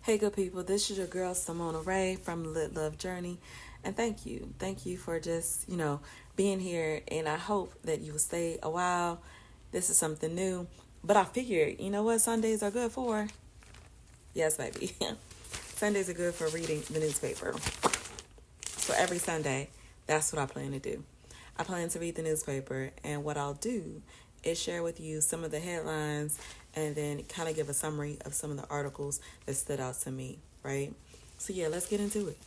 Hey, good people, this is your girl Simona Ray from Lit Love Journey, and thank you. Thank you for just, being here, and I hope that you will stay a while. This is something new, but I figured, you know what Sundays are good for? Yes, baby. Sundays are good for reading the newspaper. So every Sunday, that's what I plan to do. I plan to read the newspaper, and what I'll do is share with you some of the headlines and then kind of give a summary of some of the articles that stood out to me, right? So yeah, let's get into it.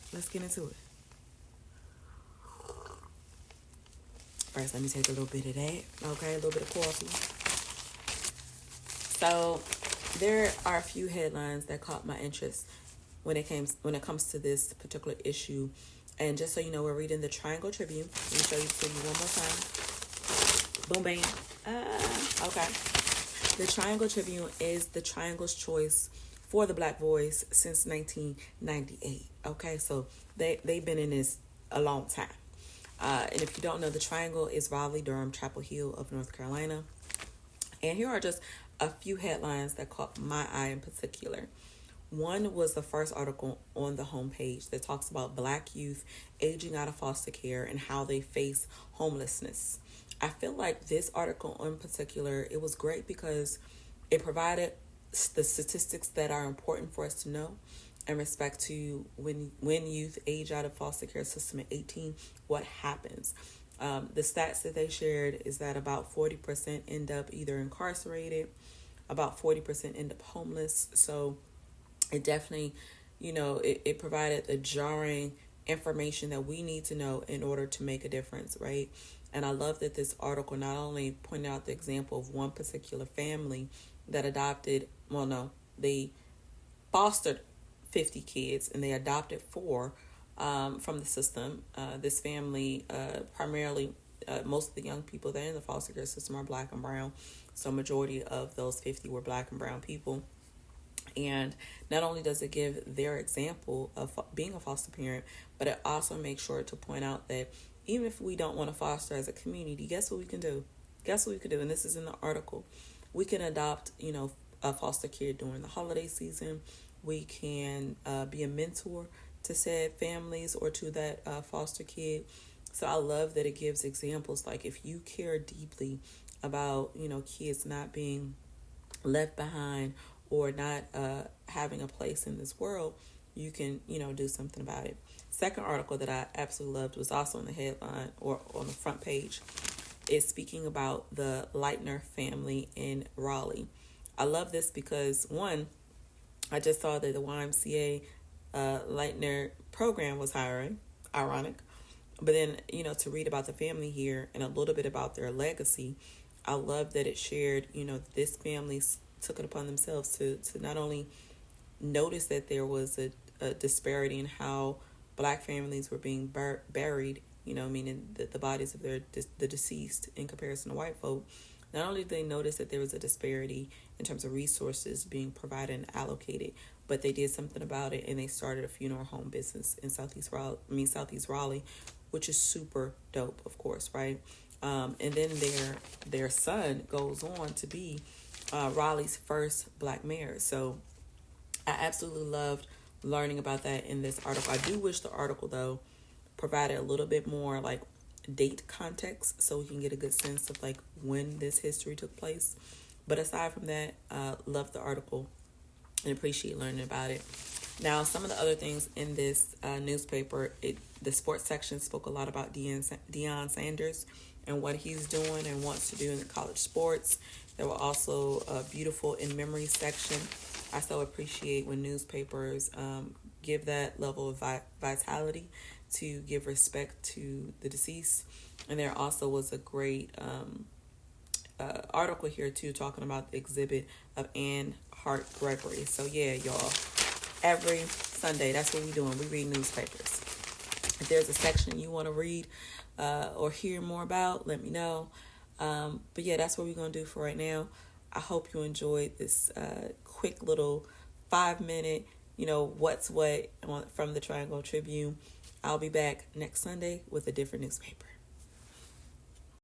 First, let me take a little bit of that, okay? A little bit of coffee. So there are a few headlines that caught my interest when it comes to this particular issue. And just so you know, we're reading the Triangle Tribune. Let me show you to you one more time. Boom, bang. Okay. The Triangle Tribune is the Triangle's choice for the Black voice since 1998. Okay, so they've been in this a long time. And if you don't know, the Triangle is Raleigh, Durham, Chapel Hill of North Carolina. And here are just a few headlines that caught my eye in particular. One was the first article on the homepage that talks about Black youth aging out of foster care and how they face homelessness. I feel like this article in particular, it was great because it provided the statistics that are important for us to know in respect to when youth age out of foster care system at 18, what happens. The stats that they shared is that about 40% end up either incarcerated, about 40% end up homeless. So it definitely, it provided the jarring information that we need to know in order to make a difference, right? And I love that this article not only pointed out the example of one particular family that they fostered 50 kids and they adopted 4 from the system. This family, primarily, most of the young people that are in the foster care system are Black and brown. So majority of those 50 were Black and brown people. And not only does it give their example of being a foster parent, but it also makes sure to point out that even if we don't want to foster as a community, guess what we can do? And this is in the article. We can adopt, a foster kid during the holiday season. We can be a mentor to said families or to that foster kid. So I love that it gives examples like if you care deeply about, kids not being left behind or not having a place in this world, you can, do something about it. Second article that I absolutely loved was also on the headline or on the front page. It's speaking about the Leitner family in Raleigh. I love this because, one, I just saw that the YMCA Leitner program was hiring, ironic. But then, to read about the family here and a little bit about their legacy, I love that it shared, this family took it upon themselves to not only notice that there was a disparity in how Black families were being buried, meaning the bodies of the deceased in comparison to white folk. Not only did they notice that there was a disparity in terms of resources being provided and allocated, but they did something about it and they started a funeral home business in Southeast Raleigh, which is super dope, of course, right? And then their son goes on to be Raleigh's first Black mayor. So I absolutely loved learning about that in this article. I do wish the article, though, provided a little bit more like date context so we can get a good sense of like when this history took place. But aside from that, love the article and appreciate learning about it. Now, some of the other things in this newspaper, the sports section spoke a lot about Deion Sanders and what he's doing and wants to do in the college sports. There were also a beautiful in memory section. I so appreciate when newspapers give that level of vitality to give respect to the deceased. And there also was a great article here too talking about the exhibit of Anne Hart Gregory. So yeah, y'all, every Sunday, that's what we're doing. We read newspapers. If there's a section you want to read or hear more about, let me know. But yeah, that's what we're going to do for right now. I hope you enjoyed this quick little 5-minute, what's what from the Triangle Tribune. I'll be back next Sunday with a different newspaper.